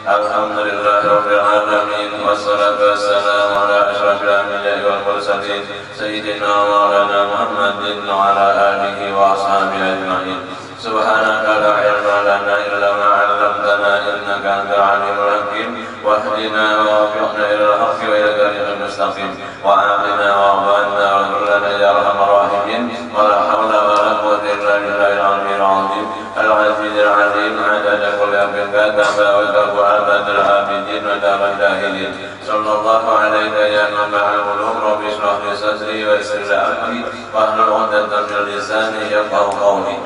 Alhamdulillah Rabbil Alamin. Wassalatu wassalamu ala ashrafil anbiya'i wal mursalin Sayyidina wa maulana Muhammadin wa ala alihi wa ashabihi ajma'in. Subhanaka la ilma lana illa ma 'allamtana innaka antal alimul hakim. Wahdina wa waffiqna ila al-haqqi wa ila tariqil mustaqim. Wa a'tina wa wa'anna wa qul lana ya arhamar rahimin. Wa la hawla wa la quwwata illa billahil 'aliyyil 'azim. Al-'azizil 'alim 'adada kulli amrin kataba wa tarku abadul 'abidin wa darul jahilin. Sallallahu alaihi ya nabiyal ulum rabbi shrah li sadri wa yassir li amri wahlul 'uqdatam min lisani yafqahu qawli.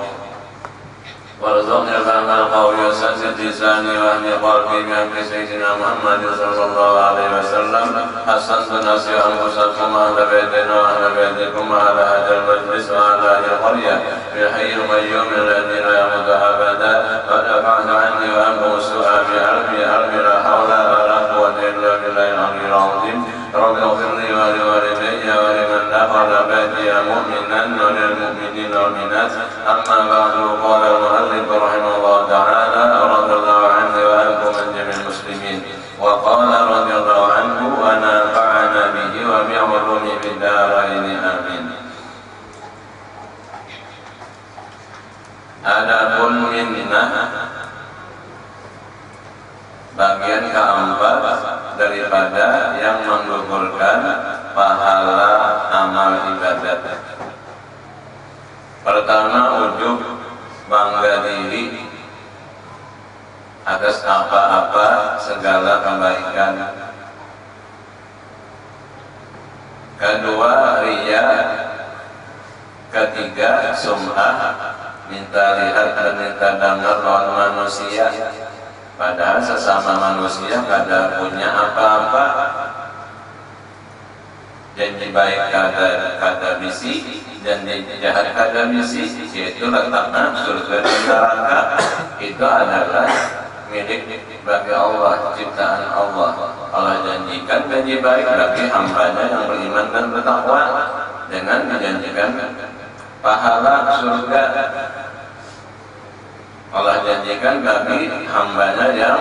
Warzuqni fahmal qawli wa sadid lisani wa ahli qalbi bi amri sayyidina Muhammad sallallahu alaihi wasallam. Hasantu nasiha anfusakum wa ahla baitina wa ahla baitikum wa ala hadal majlis wa ala ahli qaryah bil hayyil qayyum alladhi la yamutu abada wa dafa'tu anni wa ankum su'a bi alfi la hawla wa la quwwata illa billahil 'aliyyil 'azim. Rabbi ighfir li wa li walidayya wa liman dakhala baitiya mu'minan wa lil mu'minina wal mu'minat. Amma ba'du, qala al-mu'allif rahimahullah ta'ala radhiyallahu anhu wa ankum an jami'il muslimin wa qala radhiyallahu anhu wa nafa'ana bihi wa bi 'ulumi fid dharain amin. Adapun minnah bagian keempat daripada yang menggugurkan pahala amal ibadat. Pertama, ujub, bangga diri atas apa-apa segala kebaikan. Kedua, riya. Ketiga, sum'ah, minta lihat dan minta dengar lawan manusia, padahal sesama manusia kada punya apa-apa. Janji baik kada misi dan janji jahat kada misi, yaitu letaknya surga dan neraka itu adalah milik bagi Allah, ciptaan Allah. Allah janjikan janji baik bagi hambanya yang beriman dan bertakwa dengan menjanjikan pahala surga. Allah janjikan bagi hambanya yang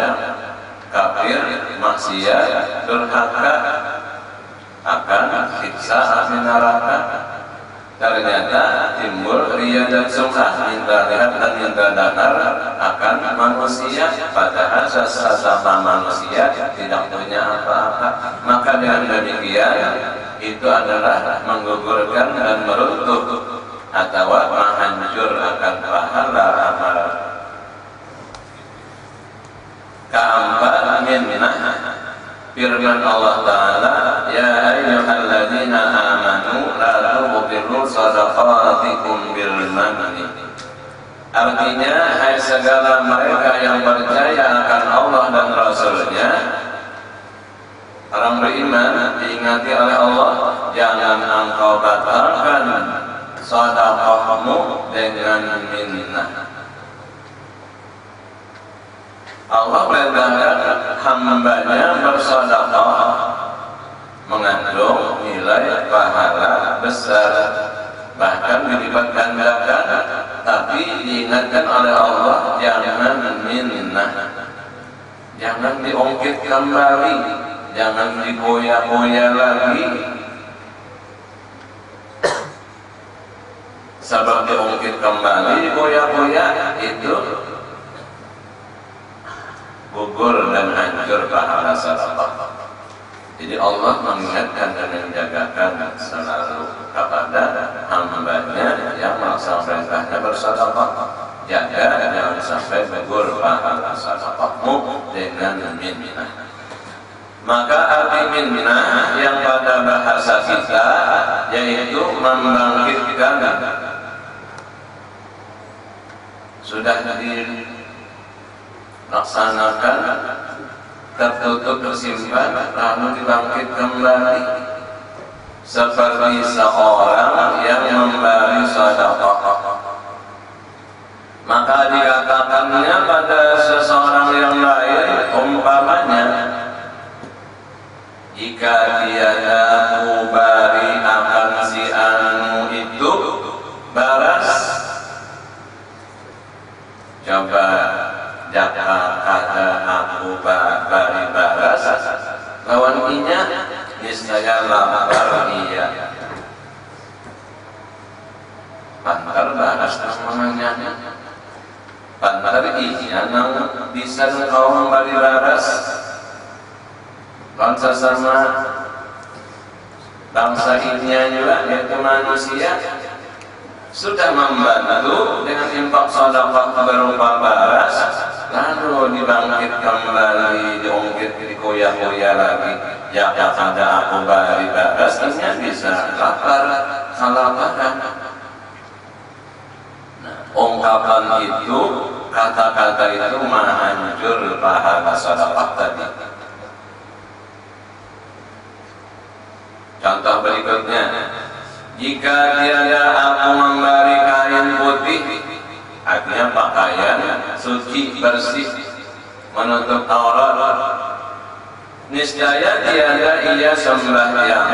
kafir, maksiat, durhaka akan siksa api neraka. Ternyata timbul riya dan sum'ah, minta lihat dan minta dengar akan manusia, padahal sesama manusia tidak punya apa-apa. Maka dengan demikian itu adalah menggugurkan dan meruntuh atau menghancur akan pahala amal. Keempat, minnah. Firman Allah Ta'ala, ya ayyuhalladzina amanu la tubtilu shadaqatikum bil manni. Artinya, hai segala mereka yang percaya akan Allah dan Rasulnya, orang beriman diingati oleh Allah, jangan engkau batalkan sedekahmu dengan minnah. Allah perintahkan hambanya bersedekah mengandung nilai pahala besar, bahkan dilipat gandakan. Tapi diingatkan oleh Allah, jangan minnah, jangan diungkit kembali, jangan digoyah-goyah lagi. Sebab diungkit kembali, digoyah-goyah itu gugur dan hancur pahala sedekah. Jadi Allah mengingatkan dan menjagakan selalu kepada hambanya yang melaksanakan perintahnya bersedekah. Jaga jangan sampai gugur pahala sedekahmu dengan minnah. Maka arti minnah yang pada bahasa kita yaitu membangkitkan. Sudah dilaksanakan, tertutup, tersimpan, lalu dibangkit kembali, seperti seorang yang memberi sedekah. Maka dikatakannya pada seseorang yang lain, umpamanya, jika tiada kubari akan si anu itu baras, coba jaka kada aku bari baras lawan inya niscaya lapar iya pantar baras namanya pantar iya nang bisa kaum bari baras bangsa sama bangsa inya juga yaitu manusia sudah membantu dengan infak sedekah berupa baras, lalu dibangkit kembali, diungkit, dikoyak-koyak lagi. Ya kada aku bari baras, ini bisa lapar, kelaparan. Nah, ungkapan itu, kata-kata itu menghancur pahala sedekah tadi. Contoh berikutnya. Jika tiada aku memberi kain putih, artinya pakaian suci bersih menutup aurat, niscaya tiada ia sembahyang.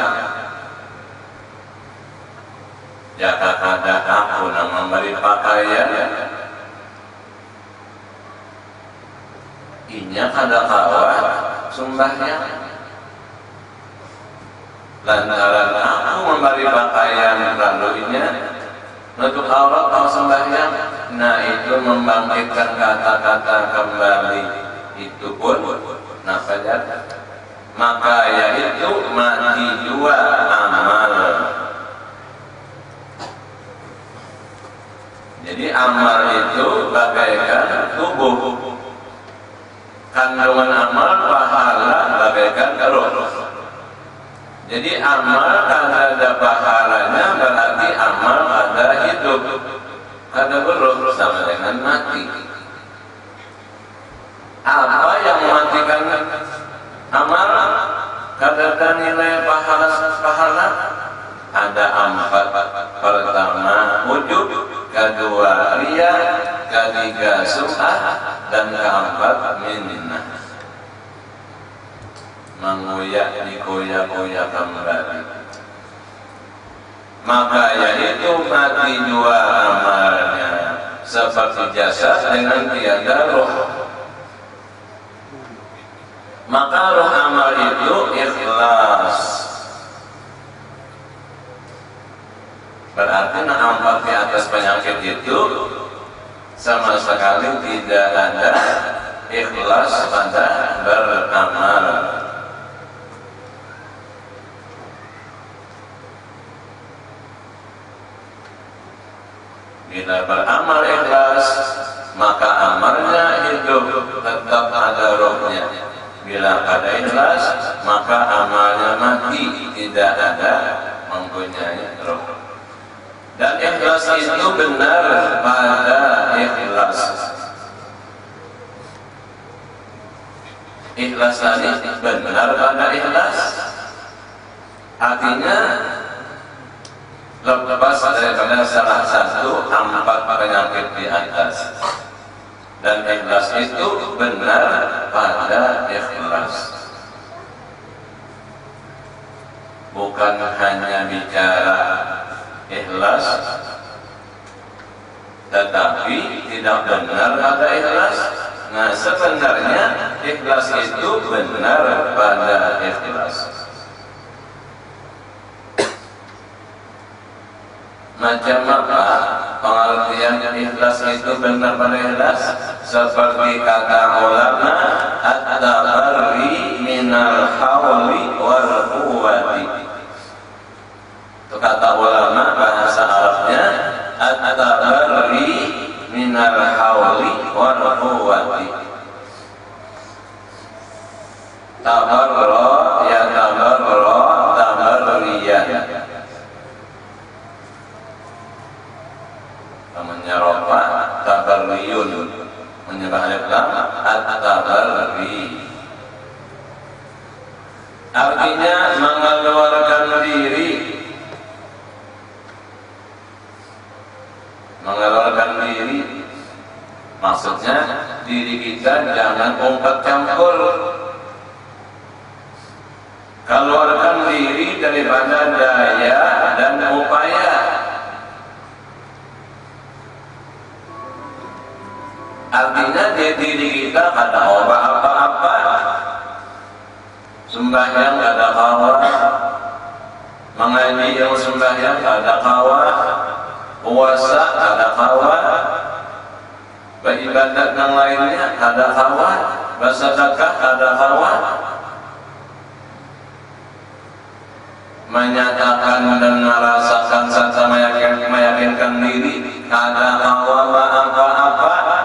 Jika ada aku yang memberi pakaian, inya kada kawat sembahyang. Lantaran aku memberi pakaian lalu inya nutup aurat atau sembahyang, nah itu membangkitkan kata-kata kembali itu pun nafajat, maka yaitu mati dua amal. Jadi amal itu bagaikan tubuh, kandungan amal pahala bagaikan roh. Jadi amal kalau ada pahalanya berarti amal ada hidup, ada beruh sama dengan mati. Apa yang mematikan amal? Kadar nilai pahala ada empat. Pertama wujud, kedua riya, ketiga sum'ah, dan keempat minnah. Mengoyak dikoyak-koyak kembali, maka yaitu mati dua amalnya seperti jasad dengan tiada roh. Maka roh amal itu ikhlas, berarti nampak di atas penyakit itu sama sekali tidak ada ikhlas pada beramal. Bila beramal ikhlas, maka amalnya hidup, tetap ada rohnya. Bila ada ikhlas, maka amalnya mati, tidak ada mempunyai roh. Dan ikhlas itu benar pada ikhlas. Ikhlas tadi benar pada ikhlas, artinya lepas daripada salah satu empat penyakit di atas, dan ikhlas itu benar pada ikhlas, bukan hanya bicara ikhlas tetapi tidak benar pada ikhlas. Nah, sebenarnya ikhlas itu benar pada ikhlas. Macam apa pengertian ikhlas itu benar pada ikhlas? Seperti kata ulama, at-tabarri minal hawli wal quwwati. Itu kata ulama, bahasa Arabnya at-tabarri minal hawli wal quwwati. Tabarra ya tabarra tabarriyah. Menyeropa tabarriyun, menyebah alif lam at-tabarri, artinya mengeluarkan diri. Mengeluarkan diri maksudnya diri kita jangan umpat campur. Keluarkan diri daripada daya dan upaya. Artinya di diri kita ada obat apa-apa. Sembahyang ada kawan, mengaji ilmu sembahyang ada kawan, puasa ada kawan, beribadat yang lainnya ada kawan, bersedekah ada kawan. Menyatakan dan merasakan serta meyakinkan diri ada kawan apa-apa.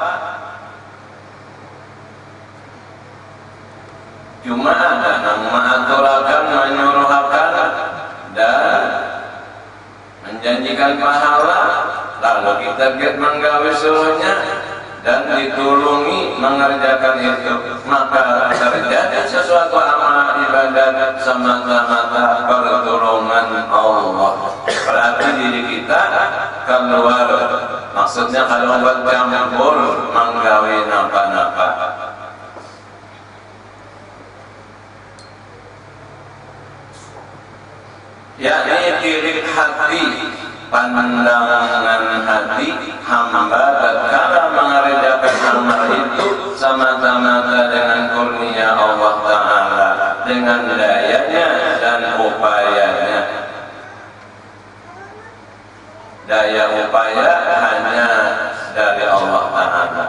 Cuma ada yang mengaturakan, menyuruhkan dan menjanjikan pahala, lalu kita giat menggawe suruhnya dan ditulungi mengerjakan itu, maka terjadi sesuatu amal ibadat semata-mata pertolongan Allah. Berarti diri kita keluar, maksudnya kalau bercampur menggawe napa-napa. Yakni tirik hati, pandangan hati hamba tatkala mengerjakan amal itu semata-mata dengan kurnia Allah Ta'ala, dengan dayanya dan upayanya. Daya upaya hanya dari Allah Ta'ala.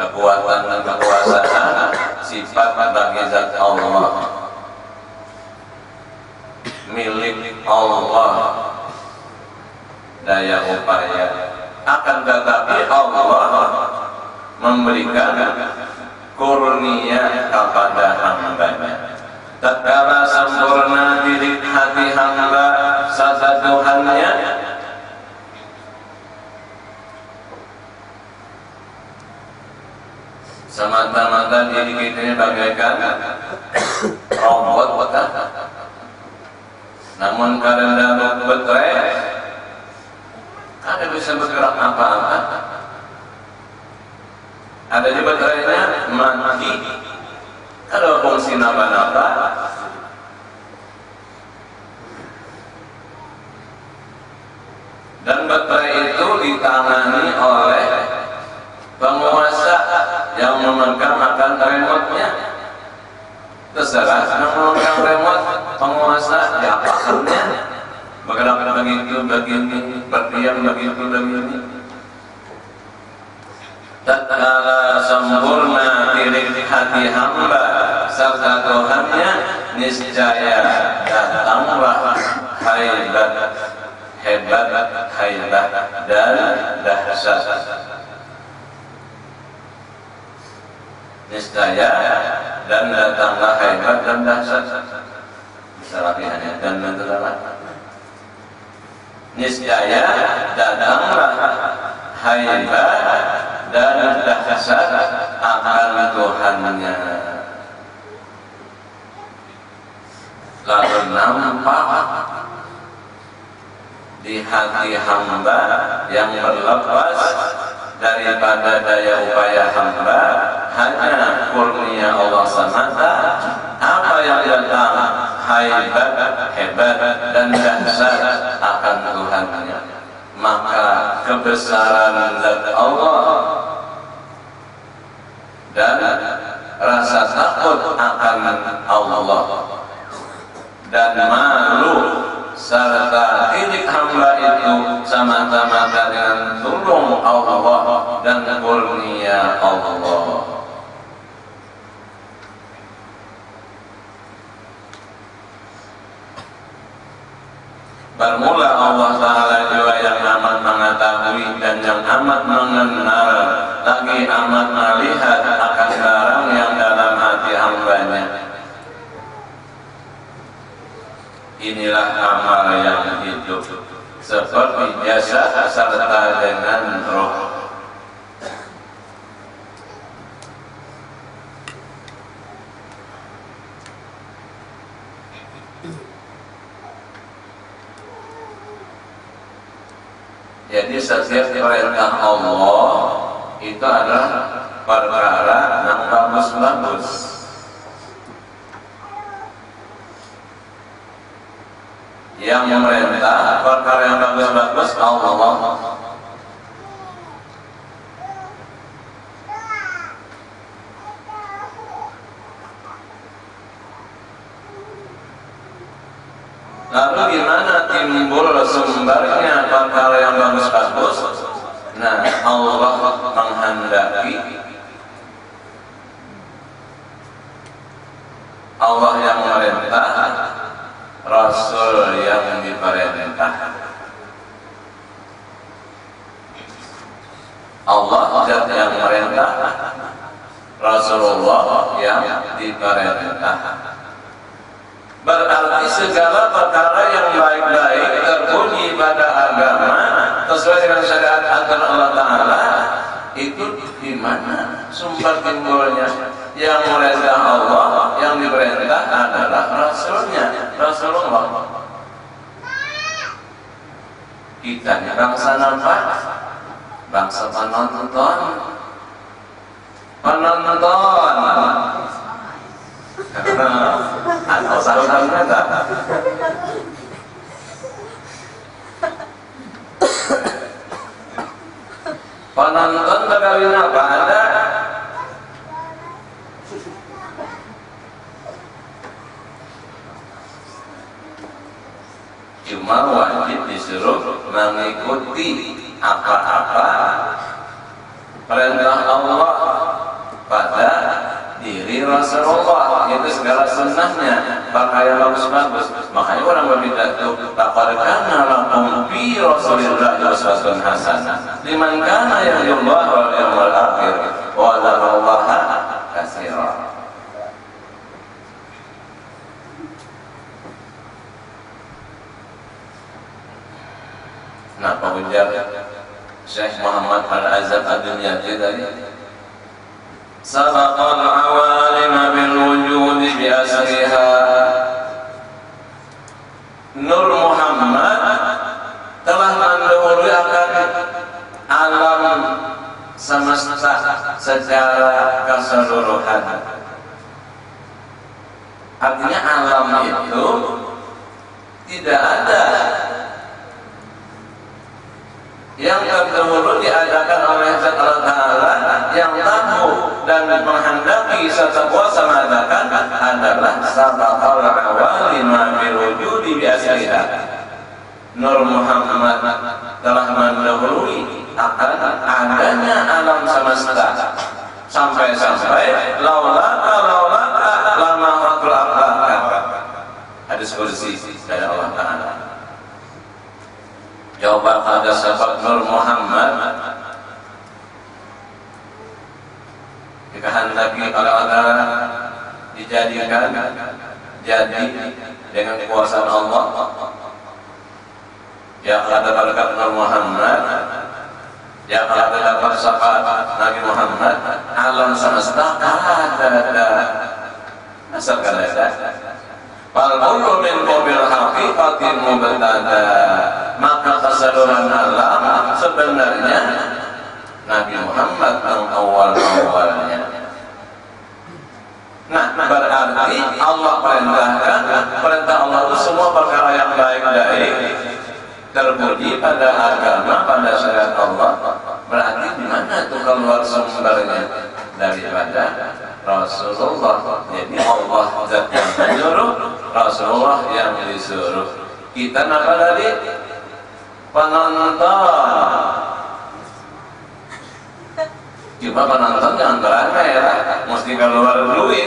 Kekuatan dan kekuasaan sifat bagi zat Allah, milik Allah. Daya upaya akan tetapi Allah memberikan kurnia kepada hambanya. Tatkala sempurna diri hati hamba sasa Tuhannya, semata-mata diri kita ini bagaikan robot, namun karena baterai ada bisa bergerak apa-apa. Ada di baterainya mati, kalau fungsi napa-napa. Dan baterai itu ditangani oleh penguasa yang memegang akan remote-nya. Terserah yang memegang remote, penguasa diapakannya, bergerak begitu begini, berdiam begitu begini. Tatkala sempurna diri hati hamba serta Tuhannya, niscaya datanglah hebat dan dahsyat. Niscaya dan datanglah hebat dan dahsyat. Bisa latihannya dan datanglah. Niscaya datanglah hebat dan dahsyat akan Tuhannya. Lalu nampak di hati hamba yang berlepas daripada daya upaya hamba, hanya kurnia Allah semata. Apa yang datang hebat dan dahsyat akan Tuhannya. Maka kebesaran zat Allah dan rasa takut akan Allah dan malu serta tilik hamba itu semata-mata dengan tulung Allah dan kurnia Allah. Bermula Allah Ta'ala juga yang amat mengetahui dan yang amat mengenal, lagi amat melihat akan barang yang dalam hati hambanya. Inilah amal yang hidup seperti biasa serta dengan roh. Jadi setiap perintah Allah itu adalah perkara yang bagus-bagus. Yang memerintah perkara yang bagus-bagus Allah. Lalu gimana timbul sumbernya perkara yang bagus-bagus? Nah, Allah menghendaki, Allah yang memerintah, Rasul yang diperintah. Allah zat yang memerintah, Rasulullah yang diperintah. Berarti segala perkara yang baik-baik terpuji pada agama sesuai dengan syariat aturan Allah Ta'ala, itu di mana sumber timbulnya? Yang memerintah Allah, yang diperintah adalah Rasulnya, Rasulullah. Kita ini bangsa nampak, bangsa penonton. Atau saluran tak? Penonton berkawin apa ada? Cuma wajib disuruh mengikuti apa-apa perintah Allah pada diri Rasulullah, yaitu segala sunnahnya, pakaian bagus-bagus. Makanya orang berpidato, laqad kana lakum fi Rasulillahi uswatun hasanah liman kana yarjullaha wal yawmal akhir wa dzakarallaha katsiran. Nah, Pak Ujar Syekh Muhammad Al-Azhar Ad-Dunyati tadi, sabaqal awalima bil wujudi bi asriha. Nur Muhammad telah mendahului akan alam semesta secara keseluruhan. Artinya alam itu tidak ada yang terdahulu diadakan oleh Allah Ta'ala, yang tahu dan menghendaki serta kuasa mengadakan adalah sabaqal awalima bil wujudi bi asriha. Nur Muhammad telah mendahului akan adanya alam semesta, sampai-sampai laulaka lama ratul ablaka. Hadis kursi dari Allah Ta'ala. Coba pada sahabat Nur Muhammad dikehendaki oleh Allah dijadikan jadi dengan kekuasaan Allah. Ya ada berkat Nur Muhammad, ya ada dapat syafaat Nabi Muhammad, alam semesta ada asalkan ada. Falqulu min qabil haqiqatin mubtada. Maka keseluruhan alam sebenarnya Nabi Muhammad yang awal-awalnya. Nah, berarti Allah perintahkan, perintah Allah itu semua perkara yang baik-baik terpuji pada agama, pada syariat Allah. Berarti di mana itu keluar sumbernya? Daripada Rasulullah. Jadi Allah zat yang menyuruh, Rasulullah yang disuruh. Kita apa tadi? Penonton. Cuma penonton jangan beranai ya, mesti keluar duit.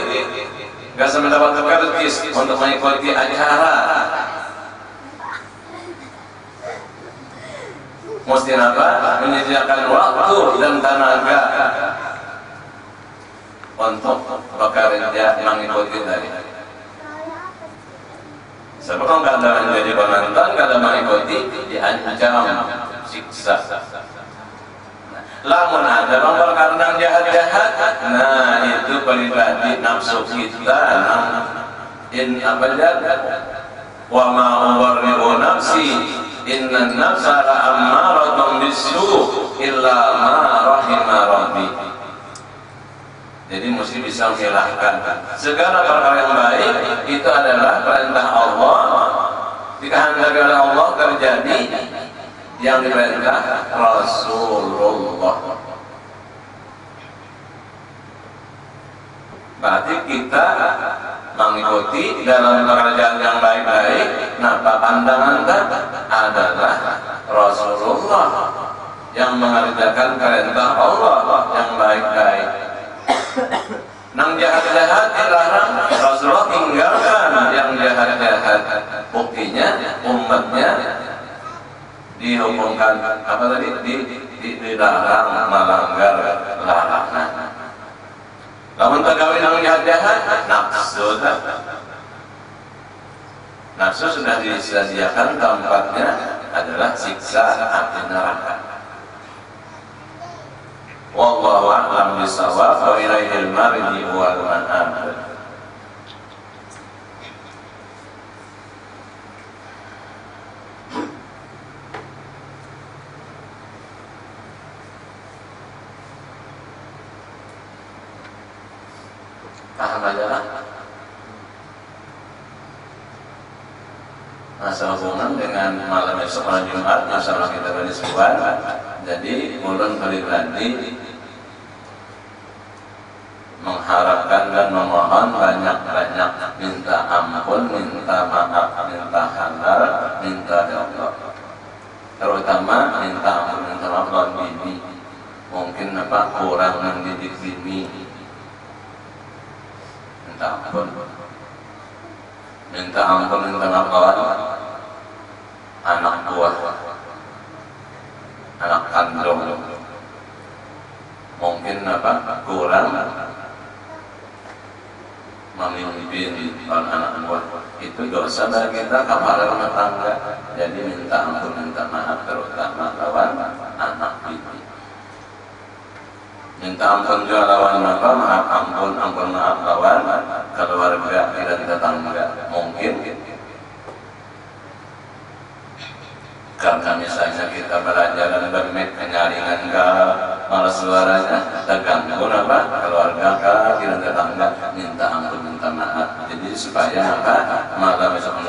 Gak sampai dapat gratis untuk mengikuti acara. Mesti apa? Menyediakan waktu dan tenaga untuk bekerja mengikuti tadi. Sebab kalau nggak ada menjadi penonton, nggak ada mengikuti, diancam siksa. Lamun ada perkara jahat-jahat, nah itu pribadi nafsu kita. In abajad, wa ma ubarri'u nafsi, inna nafsa la'ammaratun bisu' illa ma rahima rabbi. Jadi mesti bisa memilahkan segala perkara yang baik itu adalah perintah Allah, dikehendaki oleh Allah terjadi, yang diperintah Rasulullah. Berarti kita mengikuti dalam pekerjaan yang baik-baik. Nah, pandangan adalah Rasulullah yang mengerjakan perintah Allah yang baik-baik. Nang jahat-jahat dilarang, Rasulullah tinggalkan yang jahat-jahat. Buktinya umatnya dihukumkan apa tadi? Dilarang melanggar larangan. Lamun tagawi nang jahat-jahat, nafsu. Nafsu sudah disediakan tempatnya adalah siksa api neraka. Wallahu a'lam bishawab wa ilaihil marji wal ma'ab. Paham aja lah. Masalah hubungan dengan malam esok malam Jumat, masalah kita berdiskusi. Jadi ulun pribadi mengharapkan dan memohon banyak-banyak minta ampun, minta maaf, minta halal, minta Allah. Terutama minta ampun, minta maaf lawan bini. Mungkin kurang mendidik bini. Minta ampun, minta maaf lawan anak buah, anak kandung. Mungkin kurang memimpin anak buah. Itu dosa bagi kita, kepala rumah tangga. Jadi minta ampun, minta maaf terutama lawan anak bibi. Minta ampun juga lawan maaf ampun maaf lawan keluarga dan tetangga. Mungkin karena misalnya kita belajar dan bermit penyaringan malas suaranya terganggu keluarga dan tetangga, minta ampun minta maaf. Jadi supaya malam besok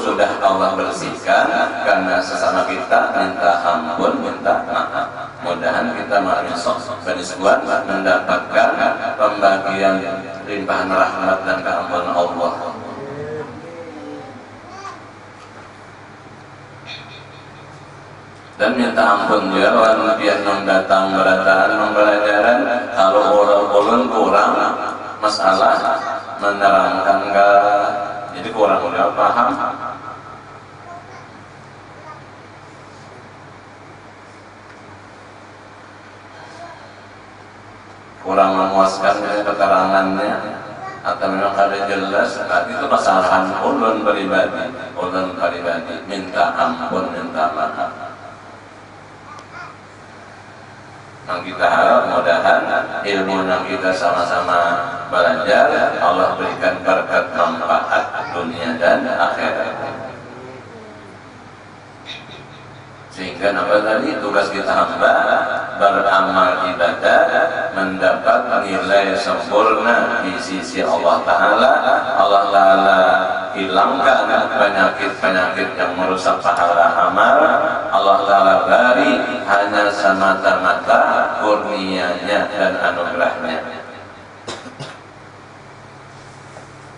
sudah Allah bersihkan karena sesama kita, minta ampun minta maaf. Mudahan kita malam besok beriskuan mendapatkan pembagian limpahan rahmat dan keampunan Allah. Dan minta ampun juga lawan biar datang berataan pembelajaran kalau ulun kurang masalah menerangkan jadi kurang udah paham. Kurang memuaskan keterangannya atau memang ada jelas, itu kesalahan ulun pribadi minta ampun minta maaf. Yang kita harap mudahan ilmu yang kita sama-sama belajar Allah berikan berkat manfaat dunia dan akhirat, sehingga tadi tugas kita hamba beramal ibadah mendapat nilai sempurna di sisi Allah Ta'ala. Allah Ta'ala hilangkan penyakit-penyakit yang merusak pahala amal. Allah Ta'ala beri hanya semata-mata kurnianya dan anugerahnya.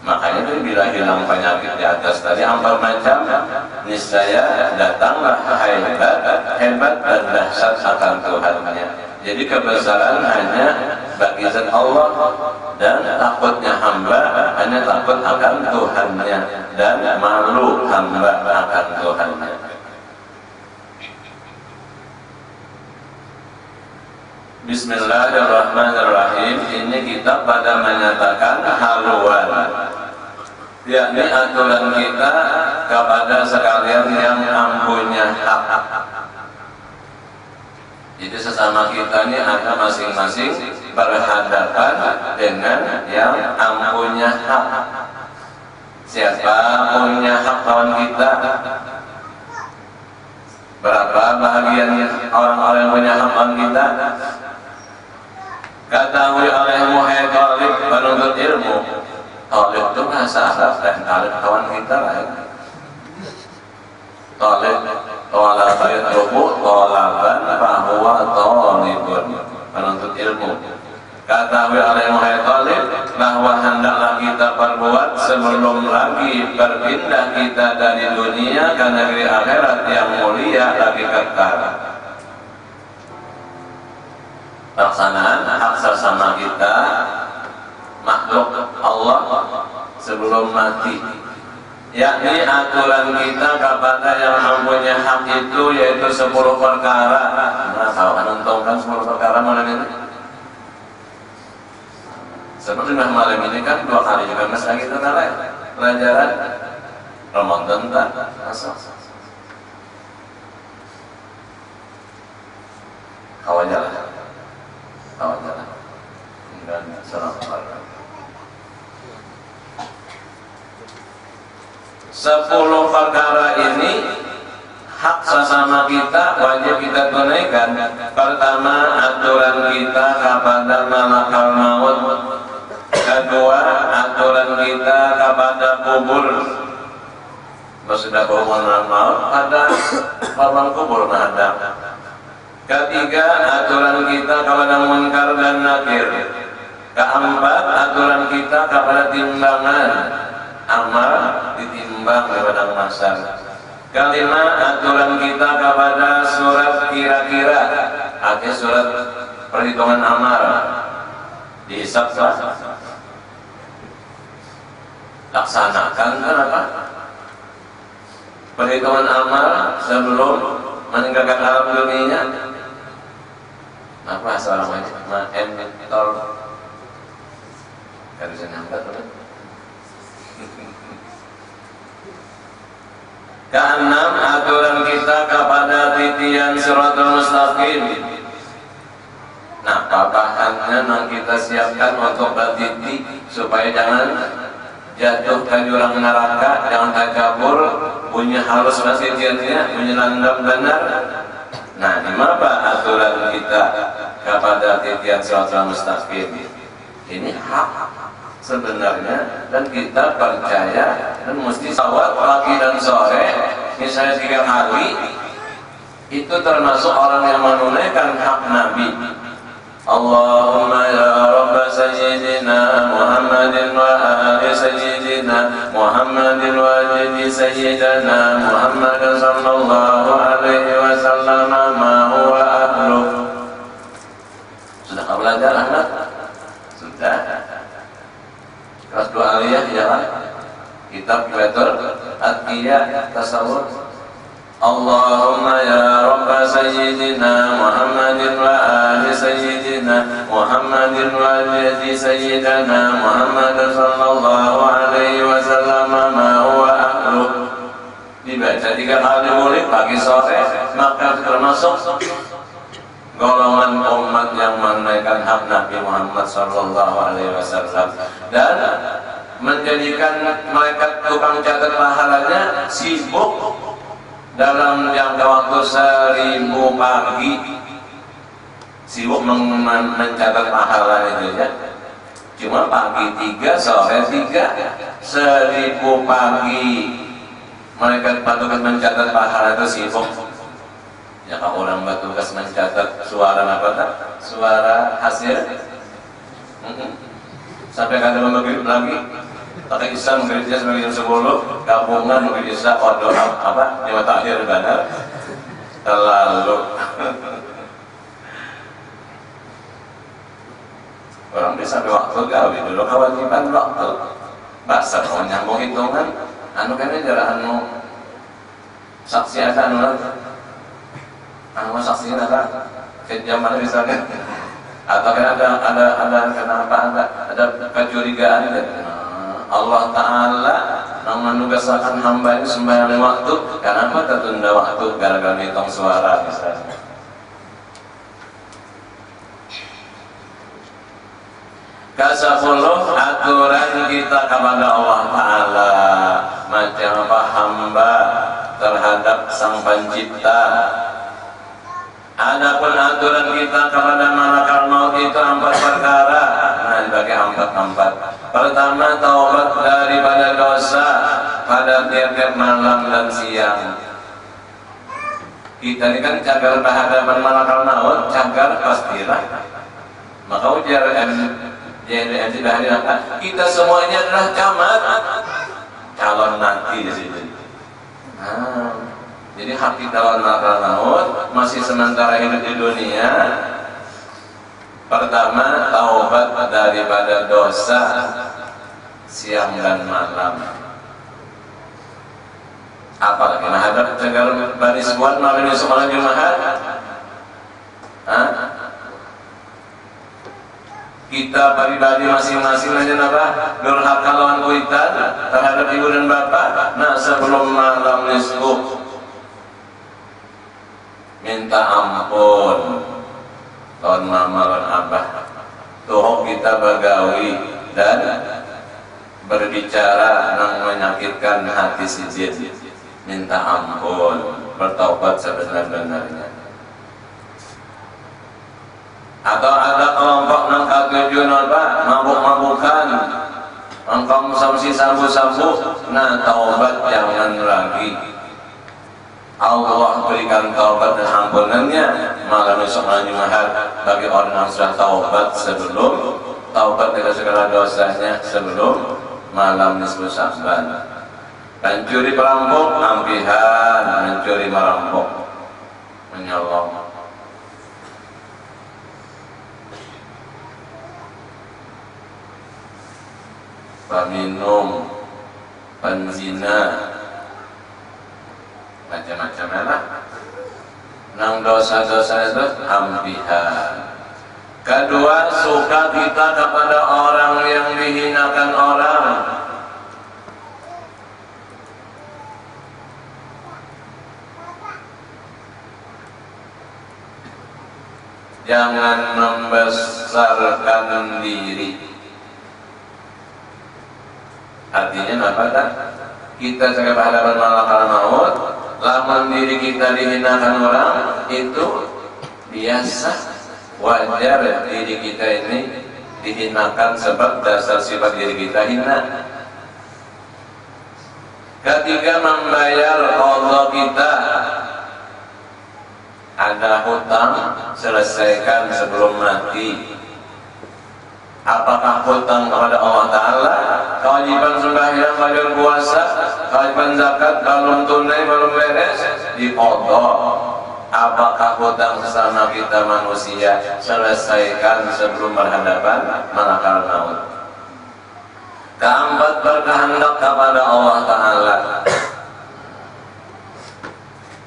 Makanya itu bila hilang penyakit di atas tadi 4 macam, niscaya datanglah hebat dan dahsyat akan Tuhannya. Jadi kebesaran hanya bagi zat Allah, dan takutnya hamba hanya takut akan Tuhannya, dan malu hamba akan Tuhannya. Bismillahirrahmanirrahim. Ini kita pada menyatakan haluan, yakni aturan kita kepada sekalian yang ampunya hak. Jadi sesama kita ini ada masing-masing berhadapan dengan yang ampunya hak. Siapa punya hak lawan kita? Berapa bahagian orang-orang yang punya hak lawan kita? Ketahui olehmu hai talib penuntut ilmu. Talib itu bahasa Arab dan talib kawan kita lain. Talib talaba yatrubu talaban fahuwa talibun, penuntut ilmu. Katawi oleh Muhammad Talib bahwa hendaklah kita perbuat sebelum lagi berpindah kita dari dunia ke negeri akhirat yang mulia lagi kekal. Pelaksanaan hak sesama kita makhluk Allah sebelum mati, yakni aturan kita kepada yang mempunyai hak itu yaitu 10 perkara. Nah, kalau menentukan 10 perkara malam ini, seperti malam ini kan 2 kali juga mas lagi terkala pelajaran Ramadan tak masuk. Kawal jalan dan salam keluarga. 10 perkara ini hak sesama kita wajib kita tunaikan. Pertama, aturan kita kepada malakal maut. Kedua, aturan kita kepada kubur. Sudah berhubungan maut pada korban kubur menghadap. Ketiga, aturan kita kepada munkar dan nakir. Keempat, aturan kita kepada timbangan amal ditimbang kepada mahsyar. Kelima, aturan kita kepada surat kira-kira, artinya surat perhitungan amal dihisab laksanakan kenapa? Perhitungan amal sebelum meninggalkan alam dunia. Apa seorang mentor harusnya nampak betul. Keenam, aturan kita kepada titian siratal mustaqim. Nah, bahannya yang kita siapkan untuk bertiti supaya jangan jatuh ke jurang neraka, jangan takabur, punya halus masjidnya, punya landam benar. Nah, di mana aturan kita kepada titian siratal mustaqim? Ini hak sebenarnya dan kita percaya dan mesti sholat pagi dan sore misalnya 3 kali itu termasuk orang yang menunaikan hak Nabi. Allahumma ya Rabb sayyidina Muhammadin wa ali sayyidina Muhammadin wa ali sayyidina Muhammad sallallahu alaihi wasallam ma huwa ahlu. Sudah belajar anak? Sudah. Kelas 2 aliyah ya kan? Kitab Betul Adqiyah Tasawuf. Allahumma ya Rabb sayyidina Muhammadin wa ali sayyidina Muhammadin wa ali sayyidina Muhammad sallallahu alaihi wasallam ma huwa ahlu. Dibaca 3 kali boleh pagi sore, maka termasuk golongan umat yang menunaikan hak Nabi Muhammad sallallahu alaihi wasallam dan menjadikan mereka tukang catat pahalanya sibuk dalam jangka waktu 1000 pagi, sibuk mencatat pahala itu ya. Cuma pagi 3, sore 3, 1000 pagi mereka bertugas mencatat pahala itu sibuk. Ya, kalau orang bertugas mencatat suara apa tak? Suara hasil. Sampai kada maghrib lagi. Pakai isya maghribnya sampai jam 10, gabungan maghrib isya ordo apa? Lima takhir benar. Terlalu. Orang bisa sampai waktu gawe dulu kewajiban waktu. Bahasa kalau nyambung hitungan, anu kene jarah anu saksi ada anu saksi ada kejam misalnya atau kan ada kenapa ada kecurigaan gitu. Allah Ta'ala yang menugaskan hamba ini sembahyang waktu, kenapa tertunda waktu gara-gara hitung suara misalnya. Kasafullah aturan kita kepada Allah Ta'ala macam apa hamba terhadap Sang Pencipta. Adapun aturan kita kepada malakal maut itu 4 perkara. Nah, dibagi 4. Pertama, taubat daripada dosa pada tiap-tiap malam dan siang. Kita ini kan cagar berhadapan malakal maut, cagar pastilah. Maka biar JNMC dahirkan. Kita semuanya adalah camat, calon nanti di sini. Jadi hak kita malakal maut masih sementara hidup di dunia. Pertama, taubat daripada dosa siang dan malam. Apalagi menghadap segala baris buat malam di sekolah Jumat. Kita pribadi masing-masing aja apa? Durhaka lawan kuitan terhadap ibu dan bapak. Nah, sebelum malam nisfu minta ampun lawan mama lawan abah. Tuh kita bagawi dan berbicara yang menyakitkan hati si jin. Minta ampun, bertaubat sebenar-benarnya. Atau ada kelompok nang katujuan apa? Mabuk-mabukan, engkau samsi sabu-sabu. Nah, taubat jangan lagi. Allah berikan taubat dan ampunannya malam esok Jumat bagi orang yang sudah taubat sebelum taubat dari segala dosanya sebelum malam nisfu Sya'ban. Mencuri perampok, ampihan, mencuri merampok, menyolong. Peminum, penzina, macam-macam lah. Nang dosa-dosa itu ampihan. Kedua, suka kita kepada orang yang dihinakan orang. Jangan membesarkan diri. Artinya apa kan? Kita sebagai hadapan malakal maut, lamun diri kita dihinakan orang itu biasa, wajar diri kita ini dihinakan sebab dasar sifat diri kita hina. Ketiga, membayar qadha kita. Ada hutang, selesaikan sebelum mati. Apakah hutang kepada Allah Ta'ala? Kewajiban sembahyang, kewajiban puasa, kewajiban zakat belum tunai, belum beres, diqadha. Apakah hutang sesama kita manusia? Selesaikan sebelum berhadapan malakal maut. Keempat, berkehendak kepada Allah Ta'ala.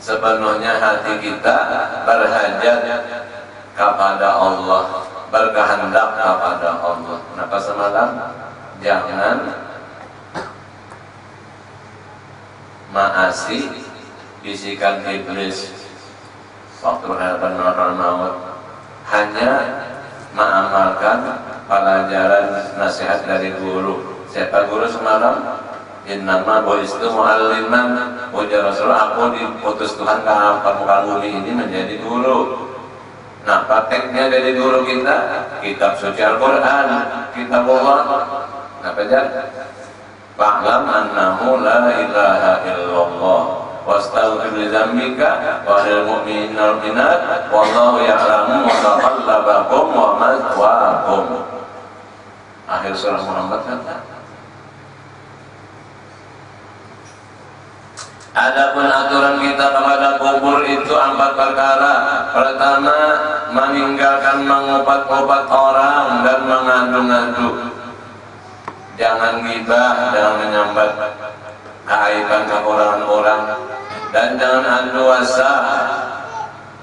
Sepenuhnya hati kita berhajat kepada Allah, berkehendak kepada Allah. Kenapa semalam? Jangan maasi bisikan iblis waktu berhadapan malakal maut. Hanya mengamalkan pelajaran nasihat dari guru. Siapa guru semalam? Innama bu'istu mu'alliman. Ujar Rasulullah, aku diputus Tuhan ke permukaan bumi ini menjadi guru. Nah, prakteknya dari guru kita, kitab suci Al-Quran, kitab Allah. Nah, belajar fa'lam annahu la ilaha illallah wastaghfir li dzambika wa lil mu'minina wal mu'minat wallahu ya'lamu mutaqallabakum wa mathwaakum. Akhir surah Muhammad kata. Adapun aturan kita kepada kubur itu 4 perkara. Pertama, meninggalkan mengobat-obat orang dan mengadu-ngadu. Jangan ghibah, jangan menyambat keaiban kekurangan orang, dan jangan adu wasah,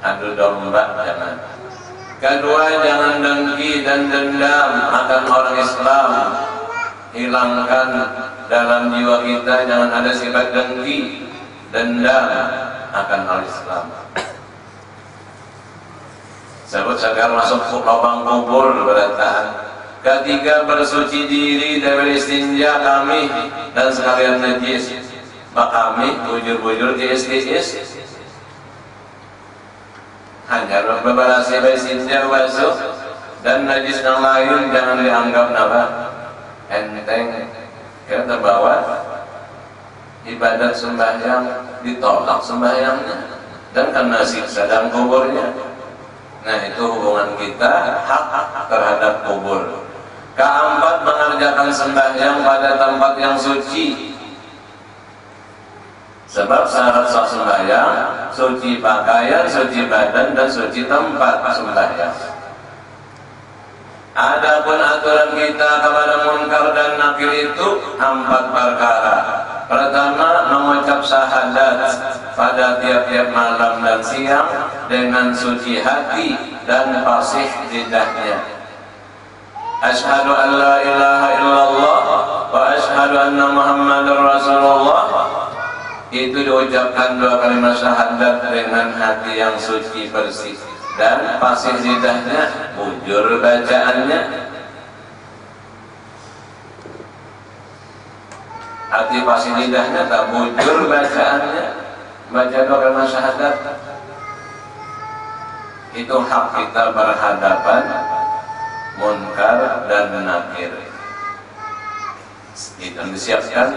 adu domba, jangan. Kedua, jangan dengki dan dendam akan orang Islam. Hilangkan dalam jiwa kita, jangan ada sifat dengki, dendam akan al-Islam. Sebut segar masuk lubang kubur beratahan. Ketiga, bersuci diri dari istinja kami dan sekalian najis. Bak kami bujur-bujur di istis. Hanya beberapa istinja basuh dan najis yang lain jangan dianggap apa enteng. Kita terbawa ibadat sembahyang ditolak sembahyangnya dan kena siksa dalam kuburnya. Nah, itu hubungan kita hak terhadap kubur. Keempat, mengerjakan sembahyang pada tempat yang suci. Sebab syarat sah sembahyang, suci pakaian, suci badan, dan suci tempat sembahyang. Adapun aturan kita kepada munkar dan nakir itu 4 perkara. Pertama, mengucap syahadat pada tiap-tiap malam dan siang dengan suci hati dan fasih lidahnya. Asyhadu an la ilaha illallah wa asyhadu anna Muhammadar Rasulullah. Itu diucapkan 2 kalimat syahadat dengan hati yang suci bersih dan fasih lidahnya, bujur bacaannya. Hati fasih lidahnya, tak bujur bacaannya, baca 2 kalimat syahadat. Itu hak kita berhadapan munkar dan nakir. Itu disiapkan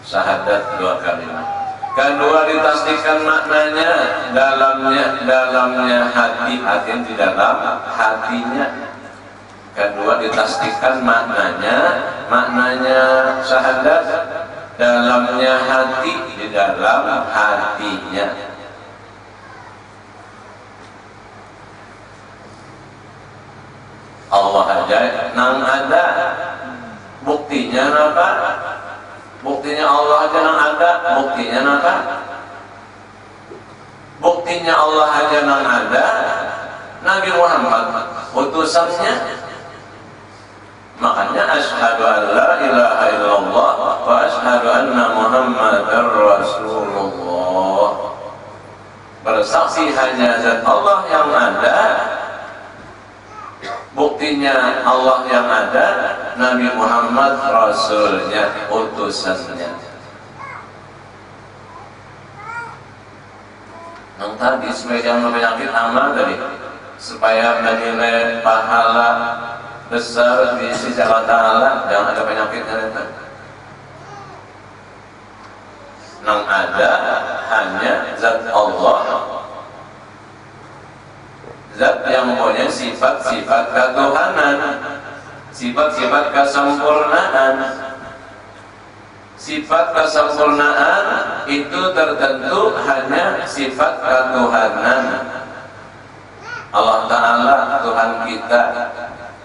syahadat 2 kalimat. Kedua, ditasdikan maknanya, dalamnya hati yang di dalam hatinya. Kedua, ditasdikan maknanya syahadat, dalamnya hati, di dalam hatinya. Allah aja nang ada, buktinya apa? Buktinya Allah aja nang ada, buktinya apa? Buktinya Allah aja nang ada, Nabi Muhammad utusannya. Makanya asyhadu an la ilaha illallah wa asyhadu anna Muhammadar Rasulullah. Bersaksi hanya zat Allah yang ada, buktinya Allah yang ada, Nabi Muhammad Rasulnya, utusannya. Yang tadi supaya jangan penyakit amal tadi, supaya menilai pahala besar di sisi Allah Ta'ala, jangan ada penyakitnya. Yang ada hanya zat Allah, zat yang mempunyai sifat-sifat ketuhanan, sifat-sifat kesempurnaan. Sifat kesempurnaan itu tertentu hanya sifat ketuhanan. Allah Ta'ala Tuhan kita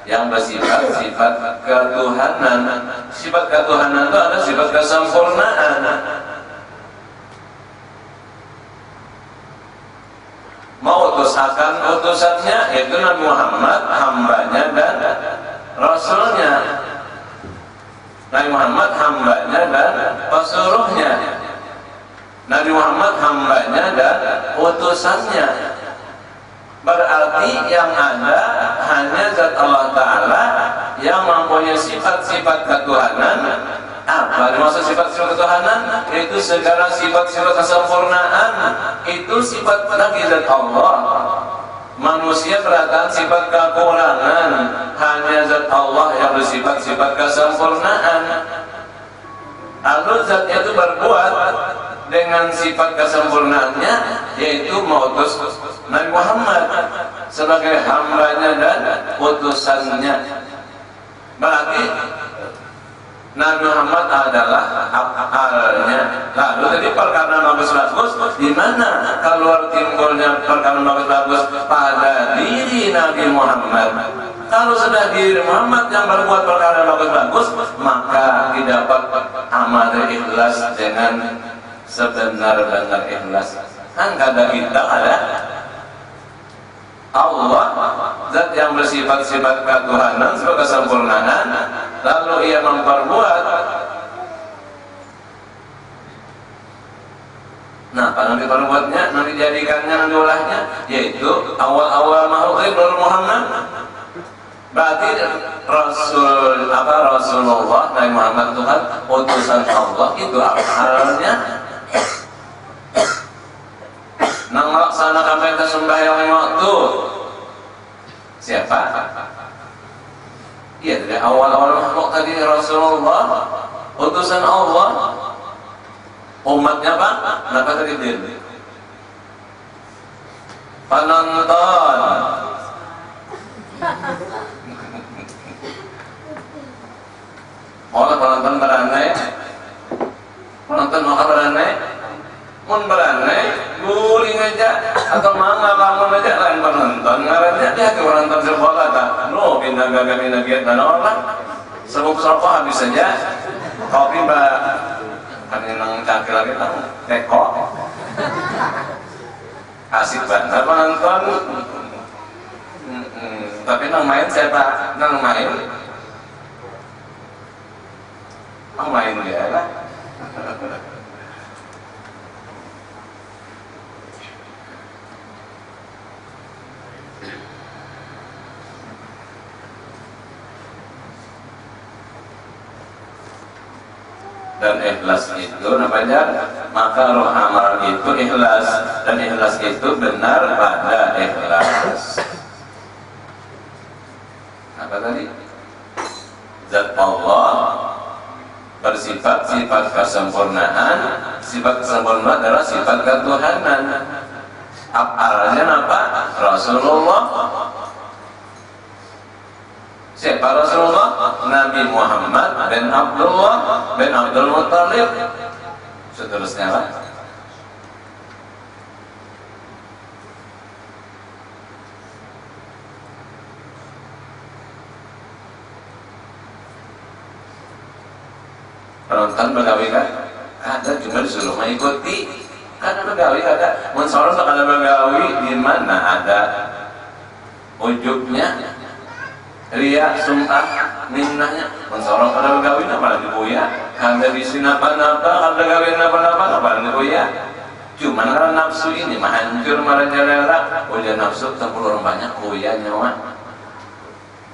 yang bersifat-sifat ketuhanan. Sifat ketuhanan itu ada sifat kesempurnaan. Mau utusakan utusannya, yaitu Nabi Muhammad, hambanya dan Rasulnya. Nabi Muhammad hambanya dan pesuruhnya. Nabi Muhammad hambanya dan utusannya. Berarti yang ada hanya zat Allah Ta'ala yang mempunyai sifat-sifat ketuhanan. Apa dimaksud sifat-sifat ketuhanan? Itu segala sifat-sifat kesempurnaan. Itu sifat bagi zat Allah. Manusia berataan sifat kekurangan. Hanya zat Allah yang bersifat-sifat kesempurnaan. Lalu zatnya itu berbuat dengan sifat kesempurnaannya, yaitu mengutus Nabi Muhammad sebagai hambanya dan utusannya. Berarti Nabi Muhammad adalah akalnya. Lalu tadi perkara bagus-bagus, di mana keluar timbulnya perkara bagus-bagus? Pada diri Nabi Muhammad. Kalau sudah diri Muhammad yang berbuat perkara bagus-bagus, maka didapat amal ikhlas dengan sebenar-benar ikhlas. Kan kada kita ada Allah, zat yang bersifat-sifat ketuhanan, sifat kesempurnaan, lalu ia memperbuat. Nah, apa nanti perbuatnya, nanti jadikannya, nanti olahnya, yaitu awal-awal makhluk Nur Muhammad. Berarti Rasulullah Nabi Muhammad Tuhan, utusan Allah, itu awalnya. Nang melaksanakan perintah sembahyang waktu siapa? Iya, dari awal-awal makhluk tadi Rasulullah, utusan Allah. Umatnya apa? Kenapa tadi dia? penonton. Oleh penonton beranai, penonton mau beranai, mun beranai, guling aja atau ngalamun aja lain penonton, ngarannya dia ke penonton sekolah tak, no pindah giat dan orang, sebab rokok habis saja, kopi mbak, kan yang cakil lagi tak, teko, asik banget penonton, tapi nang main siapa, nang main dia lah. Dan ikhlas itu namanya, maka roh amal itu ikhlas, dan ikhlas itu benar pada ikhlas. Apa tadi? Zat Allah bersifat sifat kesempurnaan. Sifat kesempurnaan adalah sifat ketuhanan. Apalnya apa? Rasulullah. Siapa Rasulullah? Nabi Muhammad bin Abdullah bin Abdul Muttalib. Seterusnya lah. Penonton begawi kan? Ada cuma disuruh mengikuti. Karena begawi ada. Mensorot ada begawi di mana ada ujubnya. Ria, sum'ah, minnahnya mensorong pada begawi apa lagi buya, ada di sini apa-apa, ada gawin apa-apa, apa lagi buya. Cuman karena nafsu ini mah hancur marajalela, ujian nafsu 10 orang banyak buya nyawa.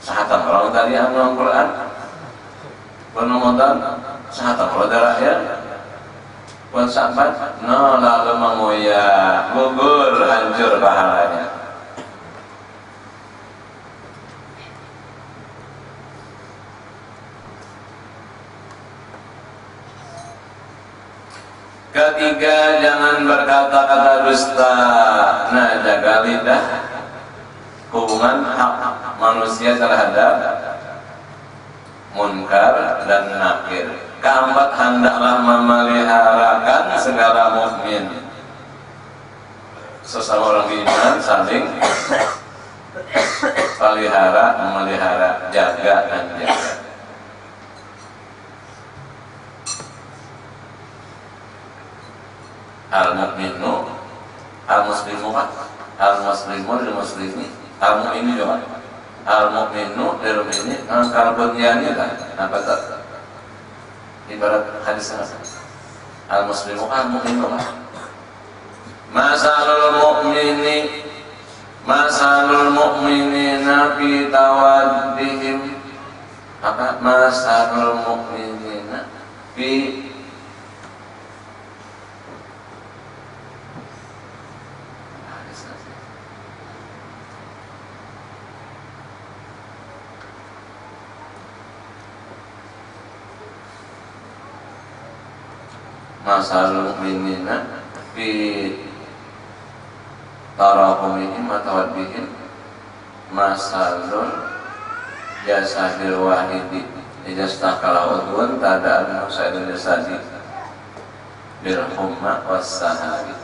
Sahatan orang tadi anu Al-Quran, Ramadan, sahatan kalau darah ya, buat sahabat, no lalu menguya, gugur, hancur pahalanya. Ketiga, jangan berkata-kata dusta. Nah, jaga lidah. Hubungan hak manusia terhadap munkar dan nakir. Keempat, hendaklah memeliharakan segala mukmin. Sesama orang beriman saling memelihara, jaga dan jaga. Al-mu'minu, al-muslimu kan? Al-muslimu lil muslimi, al-mu'minu juga. Al-mu'minu lil mu'mini, karbonnya kan? Apa tak? Ibarat hadis apa? Al-muslimu, al-mu'minu kan? Masalul mu'minina fi tawaddihim. Apa? Masalul mu'minina fi masalul mu'minina fi tarahumihim wa tawaddihim masalun jasahil wahidi ijastakala udhun tada'an sa'idun jasadi bil humma was sahari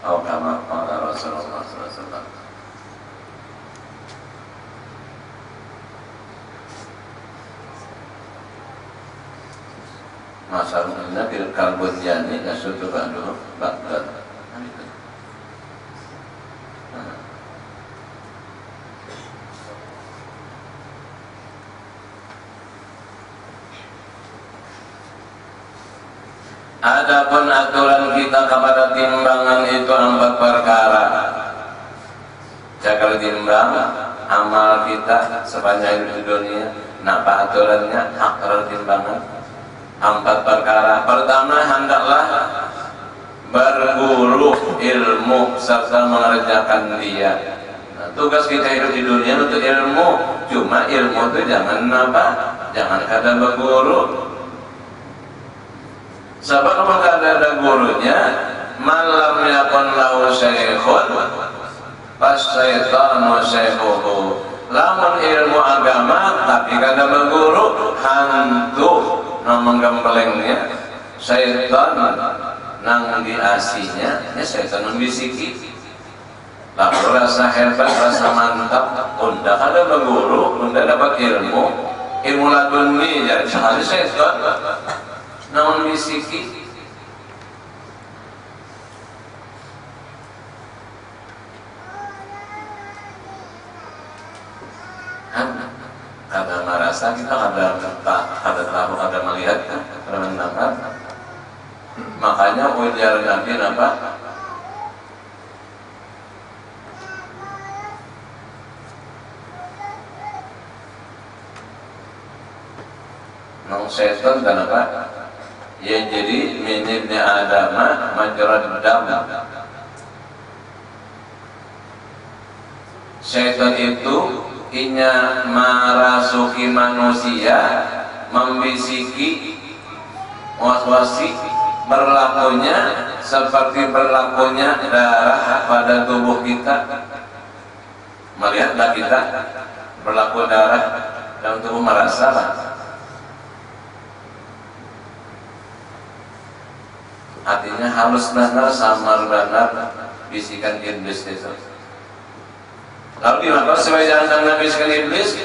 atau kama qala Rasulullah SAW. Masalahnya bil karbon jani yasutu ba'du ba'dan. Adapun aturan kita kepada timbangan itu 4 perkara. Jaga timbang amal kita sepanjang hidup di dunia. Napa aturannya? Hak timbangan 4 perkara. Pertama, hendaklah berguru ilmu serta mengerjakan dia. Nah, tugas kita hidup di dunia untuk ilmu. Cuma ilmu itu jangan jangan kada berguru. Sebab kalau kada ada gurunya, malam yakun lahu syekhun Fasyaitanu syekhuhu. Lamun ilmu agama tapi kada berguru hantu nang menggemblengnya syaitan nang diasinya ya syaitan nang bisiki. Lalu rasa hebat, rasa mantap, unda kada berguru, unda dapat ilmu laduni jadi sekali syaitan nang bisiki. Kada merasa kita kada tahu, kada melihat, kada mendengar. Makanya ujar Nabi apa? Nang setan dan apa? Ya jadi minibnya Adama majrad dam. Setan itu inya merasuki manusia, membisiki, waswasi, berlakunya seperti berlakunya darah pada tubuh kita. Melihatlah kita berlaku darah dalam tubuh, merasalah. Artinya halus benar, samar benar bisikan iblis itu. Lalu kenapa sesuai jalan Nabi sekali iblis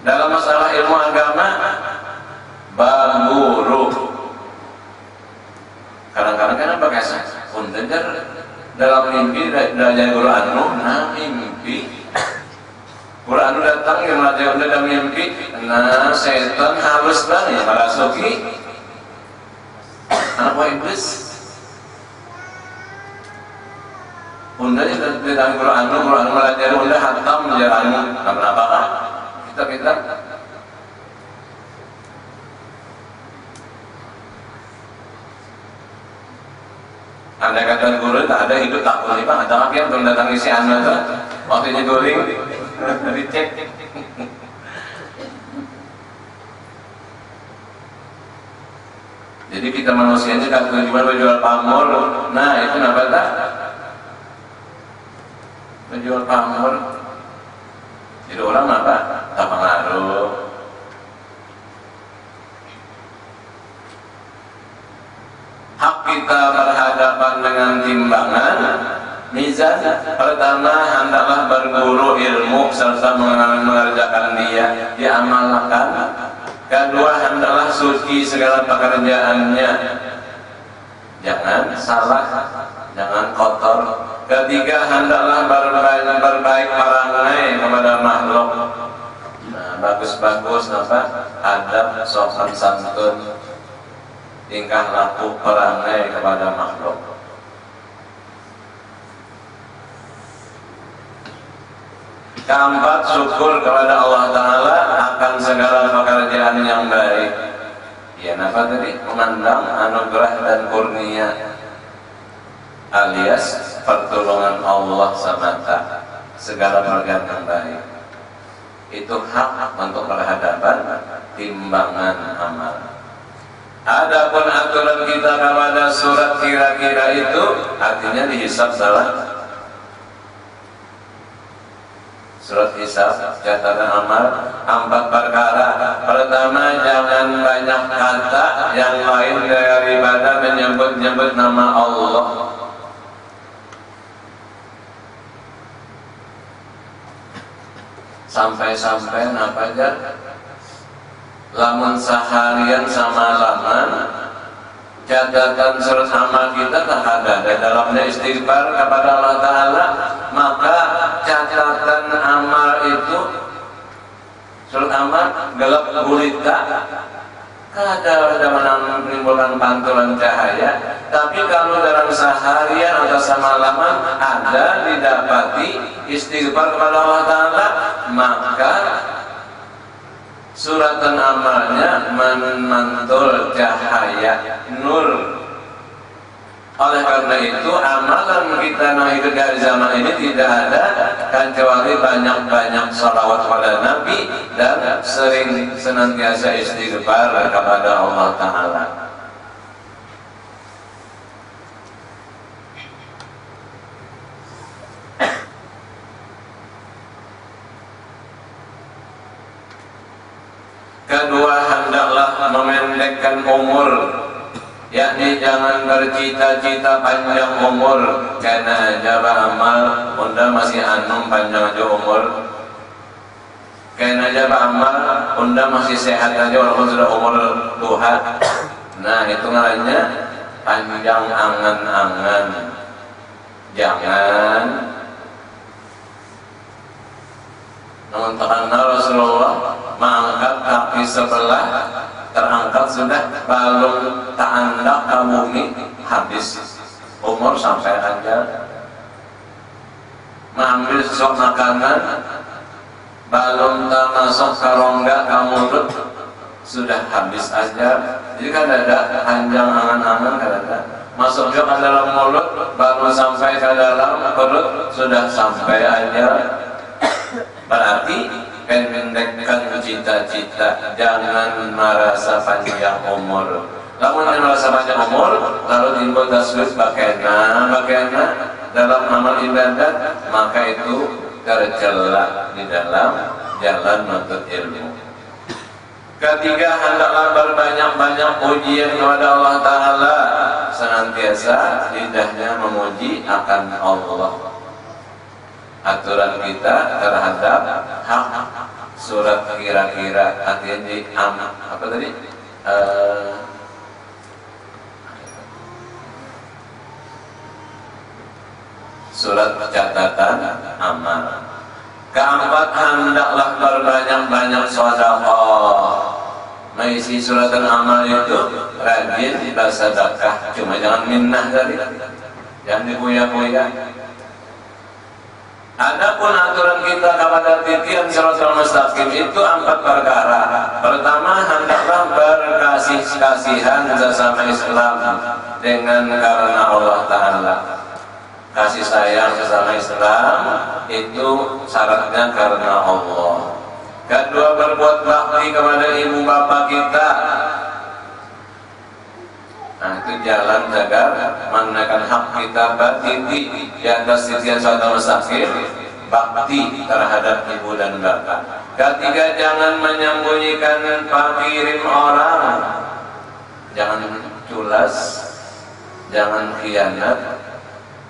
dalam masalah ilmu agama baguru. Kadang-kadang kan apa kisah? Punten dalam mimpi dari guru anu, nah mimpi guru anu datang yang raja unda dalam mimpi, nah setan halus banget merasuki anak iblis. Unda jadi dalam Quran belajar unda hatam menjalani apa kita anda kata guru tak ada hidup tak boleh pak, ada apa yang datang si anak tu waktunya goreng dicek. Jadi kita manusianya kan tujuan berjual pamor, nah itu apa tak? Menjual pamor. Jadi orang apa? Tak pengaruh. Hak kita berhadapan dengan timbangan mizan. Pertama, hendaklah berguru ilmu serta mengerjakan dia, diamalkan. Kedua, hendaklah suci segala pekerjaannya, jangan salah, jangan kotor. Ketiga, hendaklah berbaik perangai kepada makhluk. Nah, bagus-bagus apa? Adab, sopan santun, tingkah laku perangai kepada makhluk. Keempat, syukur kepada Allah Ta'ala akan segala pekerjaan yang baik. Ya, apa tadi? Memandang anugerah dan kurnia alias pertolongan Allah semata, segala pekerjaan yang baik. Itu hak untuk berhadapan timbangan amal. Adapun aturan kita kepada surat kira-kira itu artinya dihisab salah. Surat hisab catatan amal 4 perkara. Pertama, jangan banyak kata yang lain daripada menyebut-nyebut nama Allah. Sampai-sampai apa aja lamun seharian sama laman catatan surat amal kita tak ada dalamnya istighfar kepada Allah Ta'ala, maka catatan amal itu surat amal gelap gulita kada menimbulkan pantulan cahaya. Tapi kalau dalam seharian atau semalaman ada didapati istighfar kepada Allah Ta'ala, maka suratan amalnya memantul cahaya nur. Oleh karena itu amalan kita hidup dari zaman ini tidak ada kecuali banyak-banyak salawat pada Nabi dan sering senantiasa istighfar kepada Allah Ta'ala. memendekkan umur, yakni jangan bercita-cita panjang umur karena jaba amal unda masih anum panjang aja umur, karena jaba amal unda masih sehat aja walaupun sudah umur tua. Nah itu ngarannya panjang angan-angan. Jangan namun terkenal Rasulullah mengangkat kaki sebelah, terangkat sudah belum taandak ke bumi habis umur sampai ajal. Mengambil sesuatu makanan belum tak masuk ke rongga ke mulut sudah habis ajal. Jadi kan ada panjang angan-angan kan ada masuk ke dalam mulut baru sampai ke dalam perut sudah sampai ajal. Berarti pendekkan cita-cita, jangan merasa panjang umur. Namun yang merasa panjang umur lalu timbul taswif bakena dalam amal ibadat, maka itu tercela di dalam jalan menuntut ilmu. Ketiga, hendaklah berbanyak-banyak pujian kepada Allah Ta'ala, senantiasa lidahnya memuji akan Allah. Aturan kita terhadap hak surat kira-kira artinya di apa tadi? Surat catatan amal. Keempat, hendaklah berbanyak-banyak sedekah. Mengisi surat amal itu rajin bersedekah, cuma jangan minnah tadi, jangan dipuya-puya. Adapun aturan kita kepada titian Shiratal Mustaqim itu 4 perkara. Pertama, hendaklah berkasih-kasihan sesama Islam dengan karena Allah Ta'ala. Kasih sayang sesama Islam itu syaratnya karena Allah. Kedua, berbuat bakti kepada ibu bapak kita. Nah itu jalan agar menunaikan hak kita batiti di atas titian Shiratal Mustaqim, bakti terhadap ibu dan bapak. Ketiga, jangan menyembunyikan pakirim orang, jangan culas, jangan khianat,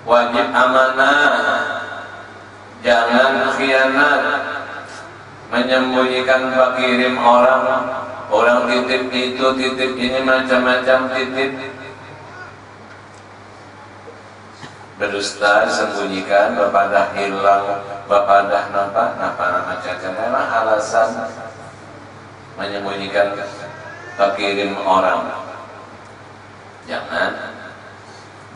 wajib amanah, jangan khianat, menyembunyikan pakirim orang. Orang titip itu, titip ini, macam-macam titip. Berdusta disembunyikan, bapadah hilang, bapadah napa macam-macam alasan menyembunyikan pakirim orang. Jangan.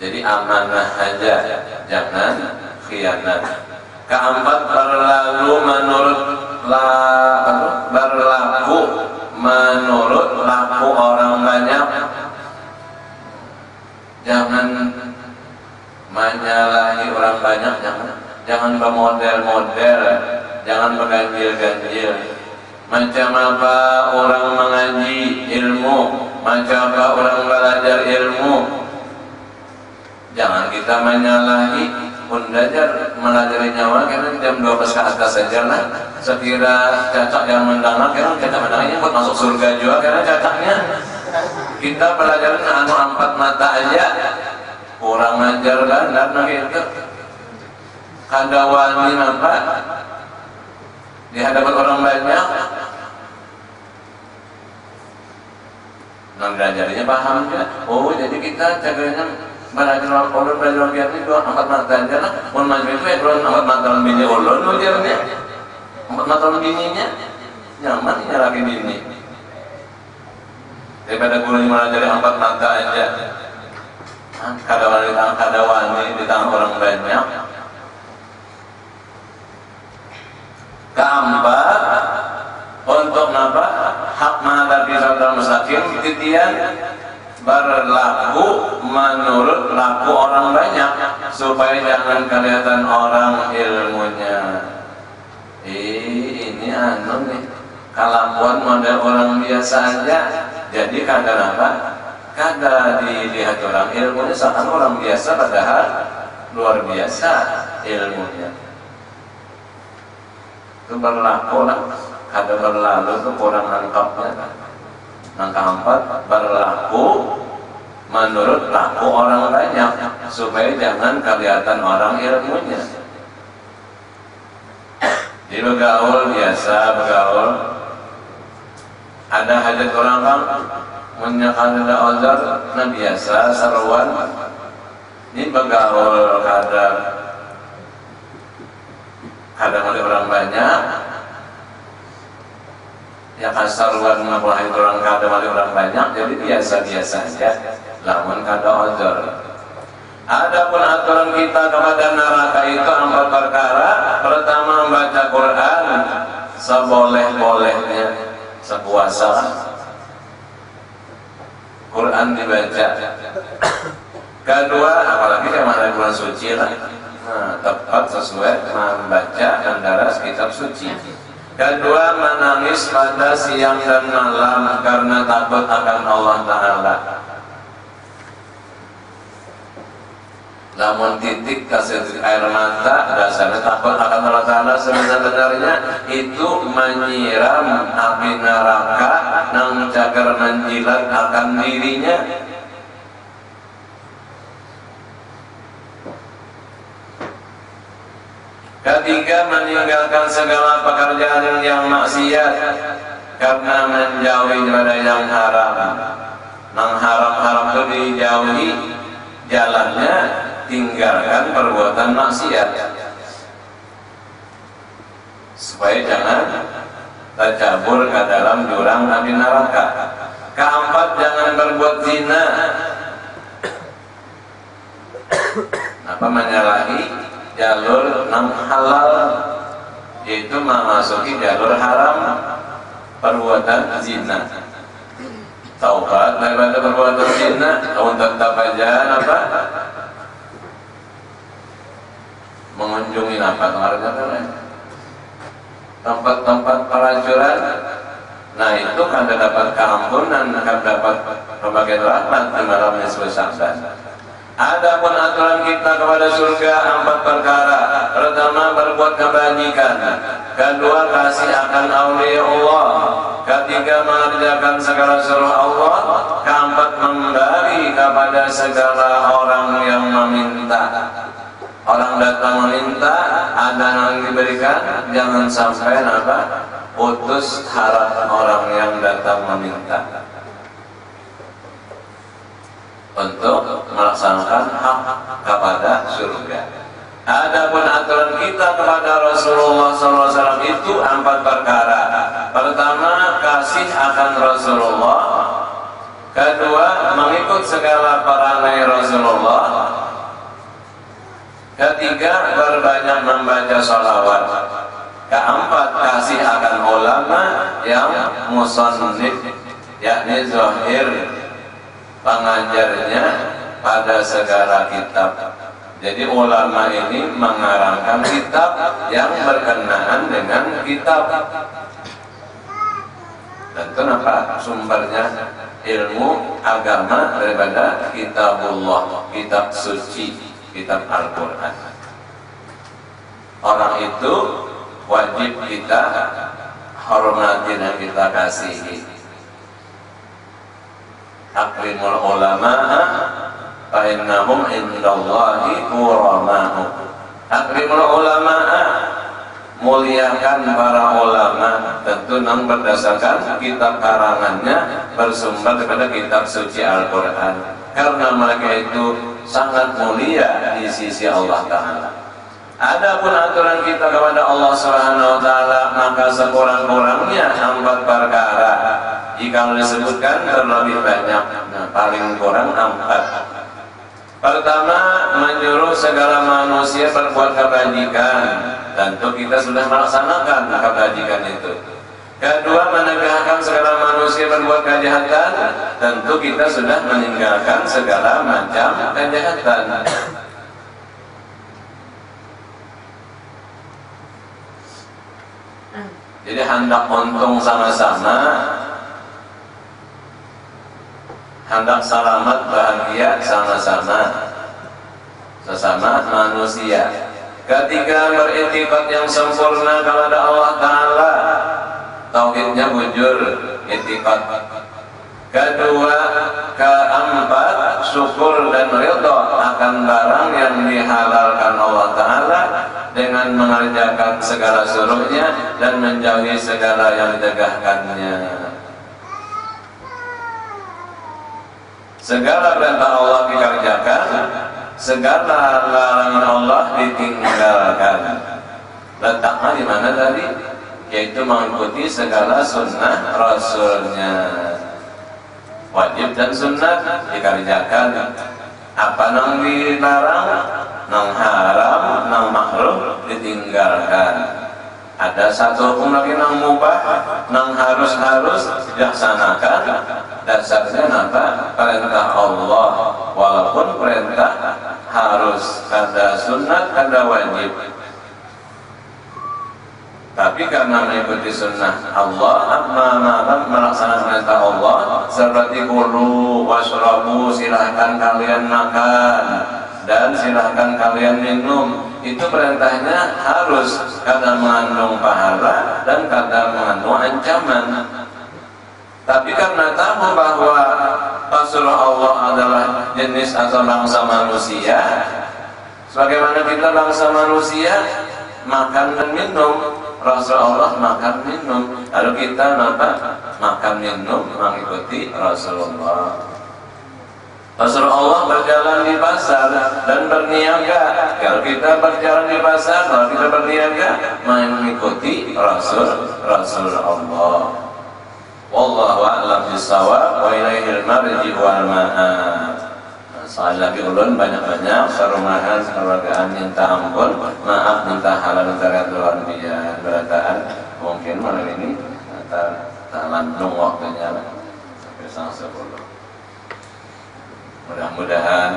Jadi amanah aja, jangan khianat. Keempat, berlaku menurut laku orang banyak. Jangan menyalahi orang banyak, jangan bermodel-model, jangan berganjil-ganjil. Macam apa orang mengaji ilmu, macam apa orang belajar ilmu, jangan kita menyalahi. Belajar melajari nyawa karena jam 12 ke atas saja lah. Sekira cacak yang mendengar, karena cacak mendengarnya buat masuk surga juga karena cacaknya. Kita belajar anu 4 mata aja kurang ajar kan, nah gitu. Kada wani apa di hadapan orang banyak. Nah belajarnya paham ya. Oh jadi kita caganya belajar ulun, belajar biar ini 4 mata aja lah. Mun maju itu ya ulun 4 mata bini ulun belajarnya. 4 mata bininya nyaman ya lagi bini. Daripada guru yang belajar 4 mata aja. Kada wani di tangan orang banyak. Keempat, untuk napa? Hak menghadapi Shiratal Mustaqim titian berlaku menurut laku orang banyak supaya jangan kelihatan orang ilmunya. Ini anu nih kelakuan model orang biasa aja. Jadi kadang apa? Kadang dilihat orang ilmunya seakan orang biasa padahal luar biasa ilmunya. Itu berlaku lah. Kadang berlalu itu kurang lengkapnya. Yang keempat, berlaku menurut laku orang banyak supaya jangan kelihatan orang ilmunya. Di begaul biasa, begaul ada hajat orang kan menyakan ada ozar, nah biasa seruan ini begaul kadang ada orang banyak ya kasar luar mengapain orang kadang ada orang banyak, jadi biasa-biasa saja lamun kada ozar. Adapun aturan kita kepada neraka itu 4 perkara. Pertama, membaca Quran seboleh-bolehnya, sepuasa Quran dibaca. Kedua, apalagi kemarin bulan suci lah, tepat sesuai membaca antara kitab suci. Kedua, menangis pada siang dan malam karena takut akan Allah Ta'ala. Namun titik kasih air mata dasarnya takut akan Allah Ta'ala, sebenarnya itu menyiram api neraka nang cagar menjilat akan dirinya. Ketiga, meninggalkan segala pekerjaan yang maksiat karena menjauhi daripada yang haram. Nang haram-haram itu dijauhi, jalannya tinggalkan perbuatan maksiat supaya jangan tercabur ke dalam jurang api neraka. Keempat, jangan berbuat zina. Apa menyalahi jalur yang halal, yaitu memasuki jalur haram, perbuatan zina. Taubat daripada perbuatan zina, untuk tetap aja apa? Mengunjungi apa kemarin tempat-tempat pelacuran. Nah itu kan dapat keampunan, kan dapat pembagian rahmat di malam nisfu Sya'ban. Adapun aturan kita kepada surga 4 perkara. Pertama, berbuat kebajikan. Kedua, kasih akan aulia Allah. Ketiga, mengerjakan segala suruh Allah. Keempat, memberi kepada segala orang yang meminta. Orang datang meminta, ada yang diberikan. Jangan sampai putus harap orang yang datang meminta untuk melaksanakan hak kepada surga. Adapun aturan kita kepada Rasulullah SAW itu 4 perkara. Pertama, kasih akan Rasulullah. Kedua, mengikut segala perangai Rasulullah. Ketiga, berbanyak membaca sholawat. Keempat, kasih akan ulama yang musannif, yakni zahir pengajarnya pada segala kitab. Jadi ulama ini mengarangkan kitab yang berkenaan dengan kitab. Dan kenapa sumbernya ilmu agama daripada kitabullah, kitab suci, kitab Al-Quran. Orang itu wajib kita hormati dan kita kasihi. Akrimul ulama'a fa innahum indallahi kurama'u. Akrimul ulama'a, muliakan para ulama, tentu nang berdasarkan kitab karangannya bersumber daripada kitab suci Al-Quran, karena mereka itu sangat mulia di sisi Allah Ta'ala. Adapun aturan kita kepada Allah Subhanahu wa Ta'ala, maka sekurang-kurangnya 4 perkara. Jika disebutkan terlebih banyak, paling kurang 4. Pertama, menyuruh segala manusia berbuat kebajikan. Tentu kita sudah melaksanakan kebajikan itu. Kedua, menegakkan segala manusia berbuat kejahatan. Tentu kita sudah meninggalkan segala macam kejahatan. Jadi hendak untung sama-sama, hendak selamat bahagia sama-sama, sesama manusia. Ketiga, beriktikad yang sempurna kepada Allah Ta'ala. Tauhidnya bujur, iktikad Kedua, keempat, syukur dan ridha akan barang yang dihalalkan Allah Ta'ala dengan mengerjakan segala suruhnya dan menjauhi segala yang ditegahkannya. Segala perintah Allah dikerjakan, segala larangan Allah ditinggalkan. Letaknya di mana tadi? Yaitu mengikuti segala sunnah Rasulnya. Wajib dan sunnah dikerjakan. Apa nang dilarang, nang haram, nang makruh ditinggalkan. Ada satu hukum lagi nang mubah, nang harus dilaksanakan. Dasarnya apa? Perintah Allah. Walaupun perintah harus, ada sunnah, ada wajib. Tapi karena mengikuti sunnah Allah, melaksanakan perintah Allah, seperti kulu washrabu, silahkan kalian makan dan silahkan kalian minum, itu perintahnya harus, kadang mengandung pahala dan kadang mengandung ancaman. Tapi karena tahu bahwa Rasulullah Allah adalah jenis atau bangsa manusia, sebagaimana kita bangsa manusia makan dan minum, Rasulullah makan minum, lalu kita makan minum mengikuti Rasulullah. Rasulullah berjalan di pasar dan berniaga, kalau kita berjalan di pasar, kalau kita berniaga mengikuti Rasulullah. Wallahu a'lam bishawab wa ilaihil marji wal ma'ab. Sekali lagi ulun banyak-banyak sarumahan keluargaan minta ampun, maaf, minta halal, minta keluar biar berataan. Mungkin malam ini tak landung waktunya sampai sang 10. Mudah-mudahan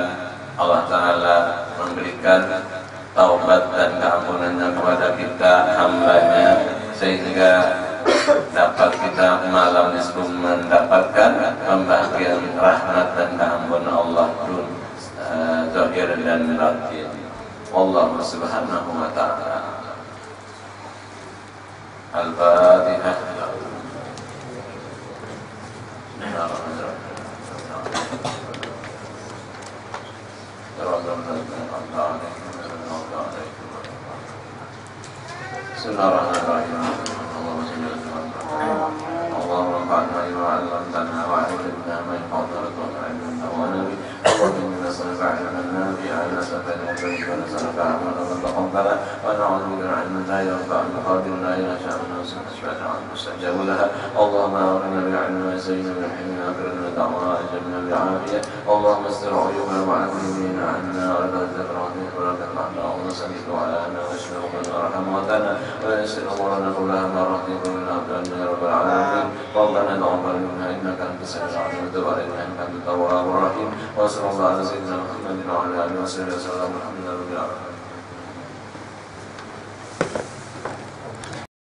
Allah Ta'ala memberikan taubat dan keampunannya kepada kita hambanya, sehingga dapat kita malam ini mendapatkan pembahagian rahmat dan keampunan Allah pun zahir dan batin. Wallahu subhanahu wa ta'ala. Al-Fatihah. Bismillahirrahmanirrahim. اللهم انفعنا بما علمتنا وعلمنا ما ينفعنا وارزقنا ونبي اللهم انا نسالك علما نافعا نسالك علما ونسالك عملا متقبلا ونعوذ بك من علم لا ينفع بقدر لا يشاء ونسالك شفاعة مستجاب لها. اللهم اغفرنا بالعلم وزينا بالحلم واكرمنا بالدعوة واجبنا بالعافية. اللهم استر عيوبنا وعافينا عنا ولا تذكرنا ولا تقطعنا اللهم سلم دعاءنا واشف قلوبنا وارحم موتانا ويسر امورنا كلها ما رحمك من ابدالنا يا رب العالمين. ربنا تقبل منا انك انت السميع العليم وتب علينا انك انت التواب الرحيم. وصلى الله على سيدنا محمد وعلى اله وصحبه وسلم. الحمد لله رب العالمين.